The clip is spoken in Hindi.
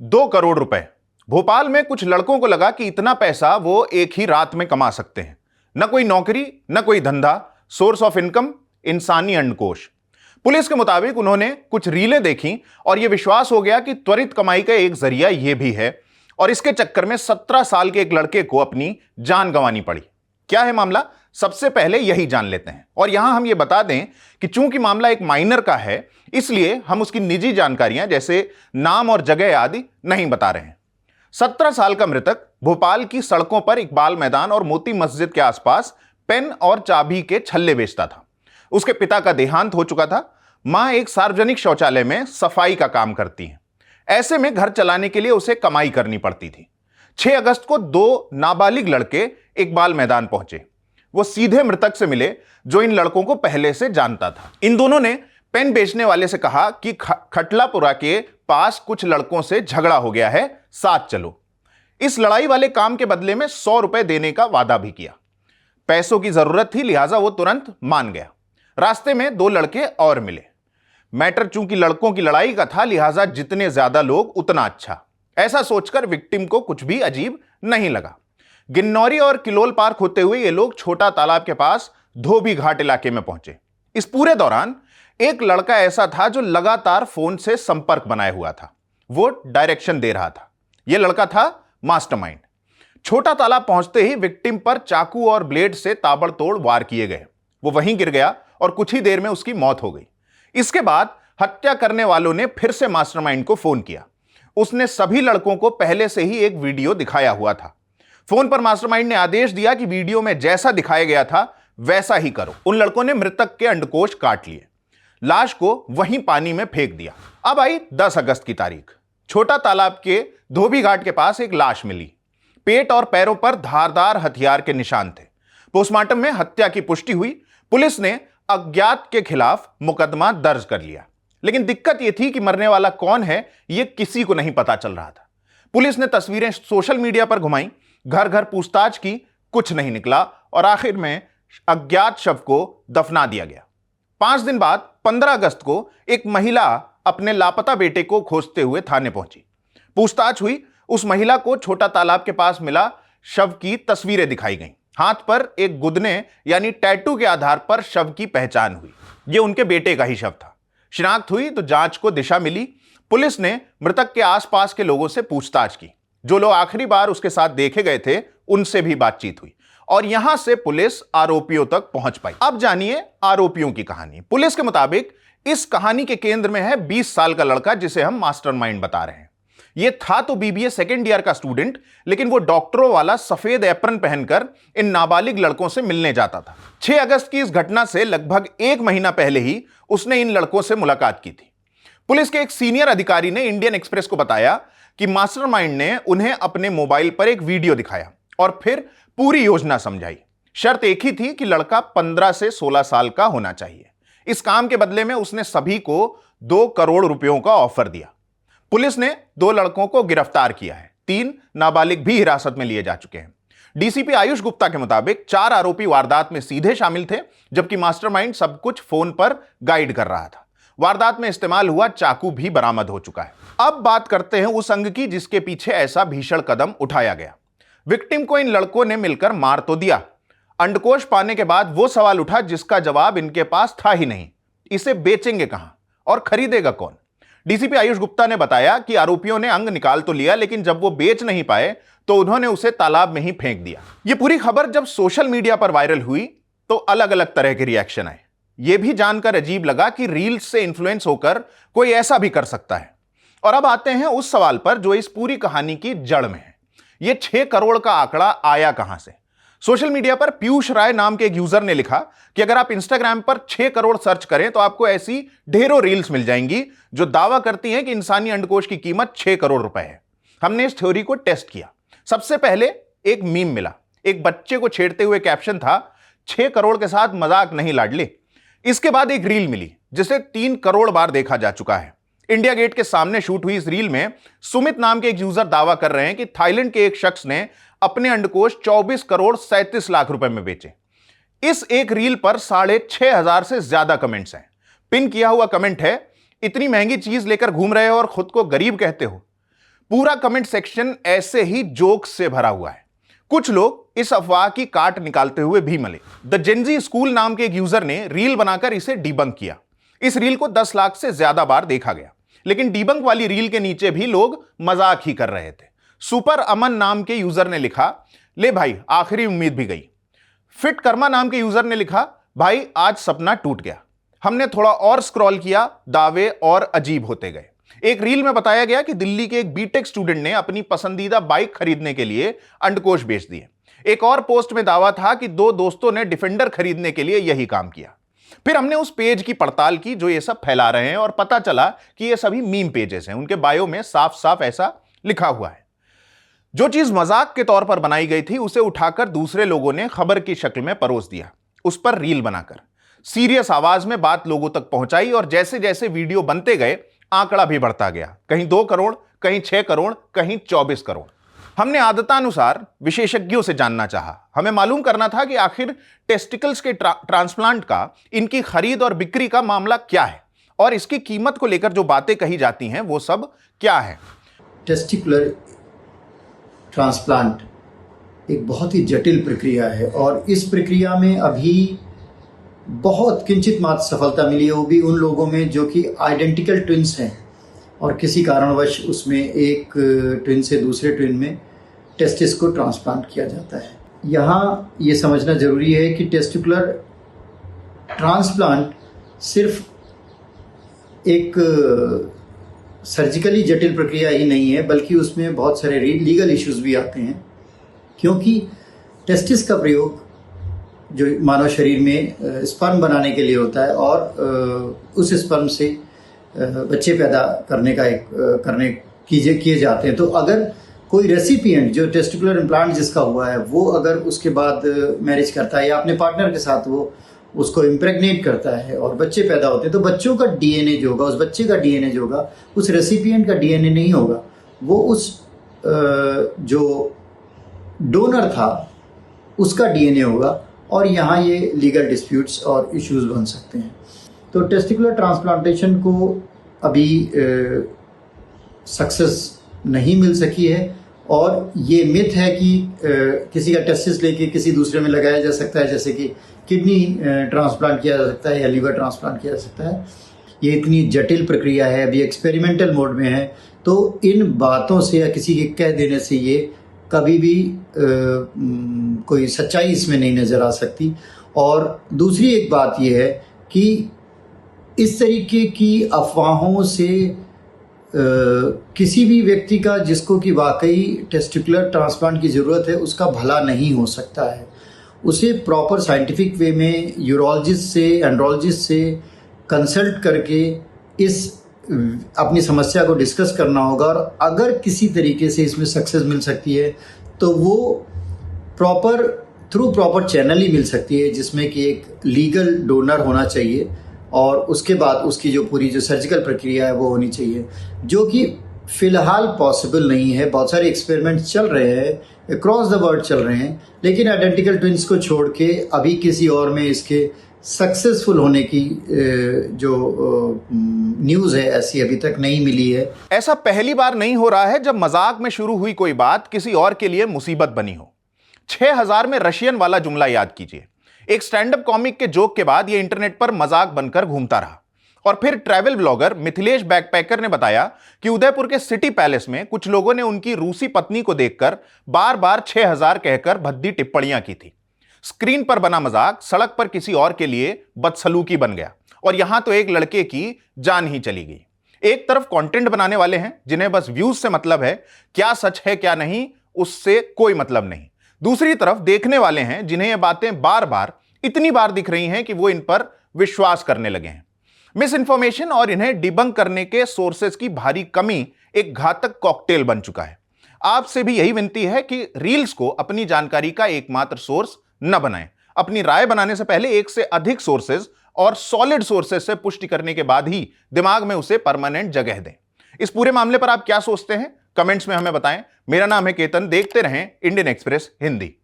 2 करोड़ रुपए। भोपाल में कुछ लड़कों को लगा कि इतना पैसा वो एक ही रात में कमा सकते हैं। न कोई नौकरी, न कोई धंधा, सोर्स ऑफ इनकम इंसानी अंडकोश। पुलिस के मुताबिक उन्होंने कुछ रीलें देखी और यह विश्वास हो गया कि त्वरित कमाई का एक जरिया यह भी है, और इसके चक्कर में 17 साल के एक लड़के को अपनी जान गंवानी पड़ी। क्या है मामला, सबसे पहले यही जान लेते हैं। और यहां हम यह बता दें कि चूंकि मामला एक माइनर का है, इसलिए हम उसकी निजी जानकारियां जैसे नाम और जगह आदि नहीं बता रहे हैं। 17 साल का मृतक भोपाल की सड़कों पर इकबाल मैदान और मोती मस्जिद के आसपास पेन और चाबी के छल्ले बेचता था। उसके पिता का देहांत हो चुका था। मां एक सार्वजनिक शौचालय में सफाई का काम करती हैं। ऐसे में घर चलाने के लिए उसे कमाई करनी पड़ती थी। 6 अगस्त को 2 नाबालिग लड़के इकबाल मैदान पहुंचे। वो सीधे मृतक से मिले, जो इन लड़कों को पहले से जानता था। इन दोनों ने पेन बेचने वाले से कहा कि खटलापुरा के पास कुछ लड़कों से झगड़ा हो गया है, साथ चलो। इस लड़ाई वाले काम के बदले में 100 रुपए देने का वादा भी किया। पैसों की जरूरत थी, लिहाजा वो तुरंत मान गया। रास्ते में 2 लड़के और मिले। मैटर चूंकि लड़कों की लड़ाई का था, लिहाजा जितने ज्यादा लोग उतना अच्छा, ऐसा सोचकर विक्टिम को कुछ भी अजीब नहीं लगा। गिन्नौरी और किलोल पार्क होते हुए ये लोग छोटा तालाब के पास धोबी घाट इलाके में पहुंचे। इस पूरे दौरान एक लड़का ऐसा था जो लगातार फोन से संपर्क बनाए हुआ था। वो डायरेक्शन दे रहा था। यह लड़का था मास्टरमाइंड। छोटा तालाब पहुंचते ही विक्टिम पर चाकू और ब्लेड से ताबड़तोड़ वार किए गए। वो वहीं गिर गया और कुछ ही देर में उसकी मौत हो गई। इसके बाद हत्या करने वालों ने फिर से मास्टरमाइंड को फोन किया। उसने सभी लड़कों को पहले से ही एक वीडियो दिखाया हुआ था। फोन पर मास्टरमाइंड ने आदेश दिया कि वीडियो में जैसा दिखाया गया था वैसा ही करो। उन लड़कों ने मृतक के अंडकोश काट लिए, लाश को वहीं पानी में फेंक दिया। अब आई 10 अगस्त की तारीख। छोटा तालाब के धोबी घाट के पास एक लाश मिली। पेट और पैरों पर धारदार हथियार के निशान थे। पोस्टमार्टम में हत्या की पुष्टि हुई। पुलिस ने अज्ञात के खिलाफ मुकदमा दर्ज कर लिया। लेकिन दिक्कत यह थी कि मरने वाला कौन है यह किसी को नहीं पता चल रहा था। पुलिस ने तस्वीरें सोशल मीडिया पर घुमाई, घर घर पूछताछ की, कुछ नहीं निकला और आखिर में अज्ञात शव को दफना दिया गया। 5 दिन बाद 15 अगस्त को एक महिला अपने लापता बेटे को खोजते हुए थाने पहुंची। पूछताछ हुई। उस महिला को छोटा तालाब के पास मिला शव की तस्वीरें दिखाई गईं। हाथ पर एक गुदने यानी टैटू के आधार पर शव की पहचान हुई। यह उनके बेटे का ही शव था। शिनाख्त हुई तो जांच को दिशा मिली। पुलिस ने मृतक के आसपास के लोगों से पूछताछ की। जो लोग आखिरी बार उसके साथ देखे गए थे उनसे भी बातचीत हुई और यहां से पुलिस आरोपियों तक पहुंच पाई। अब जानिए आरोपियों की कहानी। पुलिस के मुताबिक इस कहानी के केंद्र में है 20 साल का लड़का जिसे हम मास्टरमाइंड बता रहे हैं। यह था तो बीबीए सेकेंड ईयर का स्टूडेंट, लेकिन वो डॉक्टरों वाला सफेद एप्रन पहनकर इन नाबालिग लड़कों से मिलने जाता था। 6 अगस्त की इस घटना से लगभग 1 महीना पहले ही उसने इन लड़कों से मुलाकात की थी। पुलिस के एक सीनियर अधिकारी ने इंडियन एक्सप्रेस को बताया कि मास्टरमाइंड ने उन्हें अपने मोबाइल पर एक वीडियो दिखाया और फिर पूरी योजना समझाई। शर्त एक ही थी कि लड़का 15 से 16 साल का होना चाहिए। इस काम के बदले में उसने सभी को 2 करोड़ रुपयों का ऑफर दिया। पुलिस ने 2 लड़कों को गिरफ्तार किया है। 3 नाबालिग भी हिरासत में लिए जा चुके हैं। डीसीपी आयुष गुप्ता के मुताबिक 4 आरोपी वारदात में सीधे शामिल थे, जबकि मास्टरमाइंड सब कुछ फोन पर गाइड कर रहा था। वारदात में इस्तेमाल हुआ चाकू भी बरामद हो चुका है। अब बात करते हैं उस अंग की जिसके पीछे ऐसा भीषण कदम उठाया गया। विक्टिम को इन लड़कों ने मिलकर मार तो दिया। अंडकोश पाने के बाद वो सवाल उठा जिसका जवाब इनके पास था ही नहीं। इसे बेचेंगे कहां और खरीदेगा कौन? डीसीपी आयुष गुप्ता ने बताया कि आरोपियों ने अंग निकाल तो लिया, लेकिन जब वो बेच नहीं पाए तो उन्होंने उसे तालाब में ही फेंक दिया। ये पूरी खबर जब सोशल मीडिया पर वायरल हुई तो अलग अलग तरह के रिएक्शन आए। यह भी जानकर अजीब लगा कि रील्स से इन्फ्लुएंस होकर कोई ऐसा भी कर सकता है। और अब आते हैं उस सवाल पर जो इस पूरी कहानी की जड़ में है। यह 6 करोड़ का आंकड़ा आया कहां से? सोशल मीडिया पर पीयूष राय नाम के एक यूजर ने लिखा कि अगर आप इंस्टाग्राम पर 6 करोड़ सर्च करें तो आपको ऐसी ढेरों रील्स मिल जाएंगी जो दावा करती हैं कि इंसानी अंडकोश की कीमत 6 करोड़ रुपए है। हमने इस थ्योरी को टेस्ट किया। सबसे पहले एक मीम मिला। एक बच्चे को छेड़ते हुए कैप्शन था, 6 करोड़ के साथ मजाक नहीं लाडले। इसके बाद एक रील मिली जिसे 3 करोड़ बार देखा जा चुका है। इंडिया गेट के सामने शूट हुई इस रील में सुमित नाम के एक यूजर दावा कर रहे हैं कि थाईलैंड के एक शख्स ने अपने अंडकोश 24 करोड़ 37 लाख रुपए में बेचे। इस एक रील पर 6,500 से ज्यादा कमेंट्स हैं। पिन किया हुआ कमेंट है, इतनी महंगी चीज लेकर घूम रहे हो और खुद को गरीब कहते हो। पूरा कमेंट सेक्शन ऐसे ही जोक्स से भरा हुआ है। कुछ लोग इस अफवाह की काट निकालते हुए भी मिले। द जेंजी स्कूल नाम के एक यूजर ने रील बनाकर इसे डीबंक किया। इस रील को 10 लाख से ज्यादा बार देखा गया, लेकिन डीबंक वाली रील के नीचे भी लोग मजाक ही कर रहे थे। सुपर अमन नाम के यूजर ने लिखा, ले भाई आखिरी उम्मीद भी गई। फिट कर्मा नाम के यूजर ने लिखा, भाई आज सपना टूट गया। हमने थोड़ा और स्क्रॉल किया, दावे और अजीब होते गए। एक रील में बताया गया कि दिल्ली के एक बीटेक स्टूडेंट ने अपनी पसंदीदा बाइक खरीदने के लिए अंडकोश बेच दिए। एक और पोस्ट में दावा था कि 2 दोस्तों ने डिफेंडर खरीदने के लिए यही काम किया। फिर हमने उस पेज की पड़ताल की जो ये सब फैला रहे हैं और पता चला कि ये सभी मीम पेजेस हैं। उनके बायो में साफ साफ ऐसा लिखा हुआ है। जो चीज मजाक के तौर पर बनाई गई थी उसे उठाकर दूसरे लोगों ने खबर की शक्ल में परोस दिया, उस पर रील बनाकर सीरियस आवाज में बात लोगों तक पहुंचाई और जैसे जैसे वीडियो बनते गए आंकड़ा भी बढ़ता गया। कहीं 2 करोड़, कहीं 6 करोड़, कहीं 24 करोड़। हमने आदतानुसार विशेषज्ञों से जानना चाहा। हमें मालूम करना था कि आखिर टेस्टिकल्स के ट्रांसप्लांट का, इनकी खरीद और बिक्री का मामला क्या है और इसकी कीमत को लेकर जो बातें कही जाती हैं वो सब क्या है। टेस्टिकुलर ट्रांसप्लांट एक बहुत ही जटिल प्रक्रिया है और इस प्रक्रिया में अभी बहुत किंचित मात्र सफलता मिली है, वो भी उन लोगों में जो कि आइडेंटिकल ट्विन्स हैं और किसी कारणवश उसमें एक ट्विन से दूसरे ट्विन में टेस्टिस को ट्रांसप्लांट किया जाता है। यहाँ ये समझना ज़रूरी है कि टेस्टिकुलर ट्रांसप्लांट सिर्फ एक सर्जिकली जटिल प्रक्रिया ही नहीं है, बल्कि उसमें बहुत सारे लीगल इश्यूज भी आते हैं, क्योंकि टेस्टिस का प्रयोग जो मानव शरीर में स्पर्म बनाने के लिए होता है और उस स्पर्म से बच्चे पैदा करने का किए जाते हैं। तो अगर कोई रेसिपिएंट जो टेस्टिकुलर इम्प्लांट जिसका हुआ है वो अगर उसके बाद मैरिज करता है या अपने पार्टनर के साथ वो उसको इम्प्रेग्नेट करता है और बच्चे पैदा होते हैं, तो बच्चों का डीएनए जो होगा, उस बच्चे का डीएनए जो होगा, उस रेसिपिएंट का डीएनए नहीं होगा, वो उस जो डोनर था उसका डीएनए होगा और यहाँ ये लीगल डिस्प्यूट्स और इश्यूज बन सकते हैं। तो टेस्टिकुलर ट्रांसप्लांटेशन को अभी सक्सेस नहीं मिल सकी है और ये मिथ है कि किसी का टेस्टिस लेके किसी दूसरे में लगाया जा सकता है, जैसे कि किडनी ट्रांसप्लांट किया जा सकता है या लीवर ट्रांसप्लांट किया जा सकता है। ये इतनी जटिल प्रक्रिया है, अभी एक्सपेरिमेंटल मोड में है, तो इन बातों से या किसी के कह देने से ये कभी भी कोई सच्चाई इसमें नहीं नज़र आ सकती। और दूसरी एक बात यह है कि इस तरीके की अफवाहों से किसी भी व्यक्ति का जिसको कि वाकई टेस्टिकुलर ट्रांसप्लांट की ज़रूरत है उसका भला नहीं हो सकता है। उसे प्रॉपर साइंटिफिक वे में यूरोलॉजिस्ट से, एंड्रोलॉजिस्ट से कंसल्ट करके इस अपनी समस्या को डिस्कस करना होगा और अगर किसी तरीके से इसमें सक्सेस मिल सकती है तो वो थ्रू प्रॉपर चैनल ही मिल सकती है, जिसमें कि एक लीगल डोनर होना चाहिए और उसके बाद उसकी जो पूरी जो सर्जिकल प्रक्रिया है वो होनी चाहिए, जो कि फ़िलहाल पॉसिबल नहीं है। बहुत सारे एक्सपेरिमेंट्स चल रहे हैं, अक्रॉस द वर्ल्ड चल रहे हैं, लेकिन आइडेंटिकल ट्विंस को छोड़ के अभी किसी और में इसके सक्सेसफुल होने की जो न्यूज़ है ऐसी अभी तक नहीं मिली है। ऐसा पहली बार नहीं हो रहा है जब मजाक में शुरू हुई कोई बात किसी और के लिए मुसीबत बनी हो। 6000 में रशियन वाला जुमला याद कीजिए। एक स्टैंड अप कॉमिक के जोक के बाद यह इंटरनेट पर मजाक बनकर घूमता रहा और फिर ट्रैवल ब्लॉगर मिथिलेश बैकपैकर ने बताया कि उदयपुर के सिटी पैलेस में कुछ लोगों ने उनकी रूसी पत्नी को देखकर बार बार 6000 कहकर भद्दी टिप्पणियां की थी। स्क्रीन पर बना मजाक सड़क पर किसी और के लिए बदसलूकी बन गया और यहां तो एक लड़के की जान ही चली गई। एक तरफ कंटेंट बनाने वाले हैं जिन्हें बस व्यूज से मतलब है, क्या सच है क्या नहीं उससे कोई मतलब नहीं। दूसरी तरफ देखने वाले हैं जिन्हें ये बातें बार बार इतनी बार दिख रही हैं कि वो इन पर विश्वास करने लगे हैं। मिस इंफॉर्मेशन और इन्हें डिबंक करने के सोर्सेज की भारी कमी एक घातक कॉकटेल बन चुका है। आपसे भी यही विनती है कि रील्स को अपनी जानकारी का एकमात्र सोर्स न बनाएं। अपनी राय बनाने से पहले एक से अधिक सोर्सेज और सॉलिड सोर्सेज से पुष्टि करने के बाद ही दिमाग में उसे परमानेंट जगह दें। इस पूरे मामले पर आप क्या सोचते हैं कमेंट्स में हमें बताएं। मेरा नाम है केतन, देखते रहें इंडियन एक्सप्रेस हिंदी।